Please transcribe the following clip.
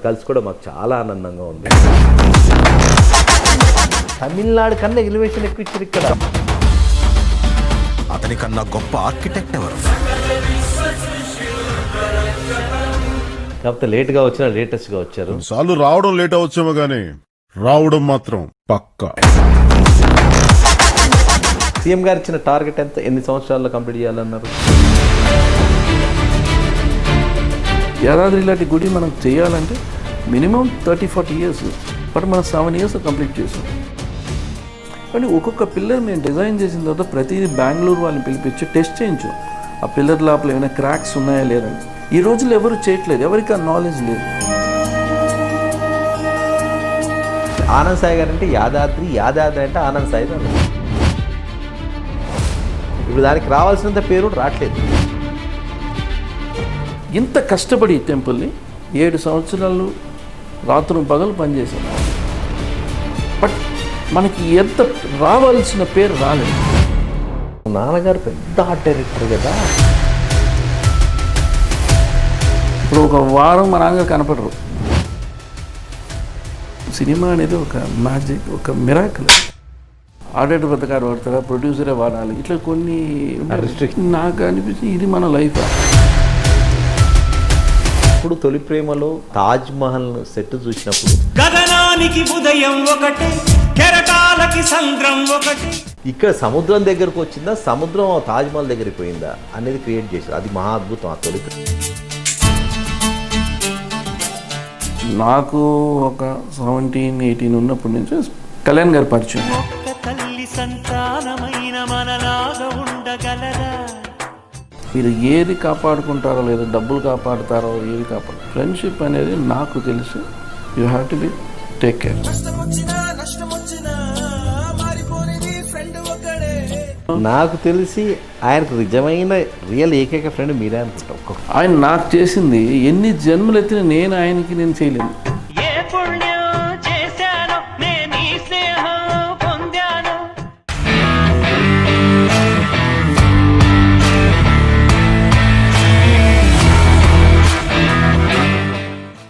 మిమ్మల్ని కలిసి కూడా మాకు చాలా ఆనందంగా ఉంది. తమిళనాడు కన్నా ఎలివేషన్ ఎక్కువ ఇచ్చారు ఇక్కడ. అతని కన్నా గొప్ప ఆర్కిటెక్ట్ ఎవరు? కాకపోతే లేట్గా వచ్చినా లేటెస్ట్గా వచ్చారు. సార్లు రావడం లేట్ అవచ్చేమో కానీ రావడం మాత్రం పక్కా. సీఎం గారు ఇచ్చిన టార్గెట్ ఎంత, ఎన్ని సంవత్సరాల్లో కంప్లీట్ చేయాలన్నారు? యాదాద్రి లాంటి గుడి మనం చేయాలంటే మినిమం 30-40 ఇయర్స్, బట్ మనం 7 ఇయర్స్ కంప్లీట్ చేసాం. కానీ ఒక్కొక్క పిల్లర్ మేము డిజైన్ చేసిన తర్వాత ప్రతిదీ బెంగళూరు వాళ్ళని పిలిపించి టెస్ట్ చేయించాం. ఆ పిల్లర్ లోపల ఏమైనా క్రాక్స్ ఉన్నాయా లేదని. ఈ రోజుల్లో ఎవరు చేయట్లేదు, ఎవరికి ఆ నాలెడ్జ్ లేదు. ఆనంద్ సాయి గారు అంటే యాదాద్రి, యాదాద్రి అంటే ఆనంద్ సాయి గారు. ఇప్పుడు దానికి రావాల్సినంత పేరు రావట్లేదు. ఇంత కష్టపడి ఈ టెంపుల్ని 7 సంవత్సరాలు రాత్రులు పగలు పనిచేశాం. బట్ మనకి ఎంత రావాల్సిన పేరు రాలేదు. నాన్నగారు పెద్ద ఆర్ట్ డైరెక్టర్ కదా. ఇప్పుడు ఒక వారం మా నాన్నగారు కనపడరు. సినిమా అనేది ఒక మ్యాజిక్, ఒక మిరాకిల్. ఆర్డర్ పథకాలు వాడతారా, ప్రొడ్యూసరే వాడాలి, ఇట్లా కొన్ని నాకు అనిపించి ఇది మన లైఫ్. ఇప్పుడు తొలి ప్రేమలో తాజ్ మహల్ సెట్ చూసినప్పుడు గగనానికి ఉదయం ఒకటి, కెరటాలకి సంద్రం ఒకటి, ఇక్కడ సముద్రం దగ్గరకు వచ్చిందా, సముద్రం తాజ్ మహల్ దగ్గరికి పోయిందా అనేది క్రియేట్ చేశారు. అది మహా అద్భుతం. ఆ తొలి నాకు ఒక 17-18 ఉన్నప్పటి నుంచి కళ్యాణ్ గారు పరిచయం. ఒక్క తల్లి సంతానమైన మనలాగా ఉండగలరా? మీరు ఏది కాపాడుకుంటారో లేదా డబ్బులు కాపాడుతారో ఏది కాపాడు, ఫ్రెండ్షిప్ అనేది నాకు తెలిసి you have to be take care. నాకు తెలిసి ఆయనకు నిజమైన రియల్ ఏకైక ఫ్రెండ్ మీరే అనుకుంటాం. ఆయన నాకు చేసింది ఎన్ని జన్మలు ఎత్తినా నేను ఆయనకి చేయలేను.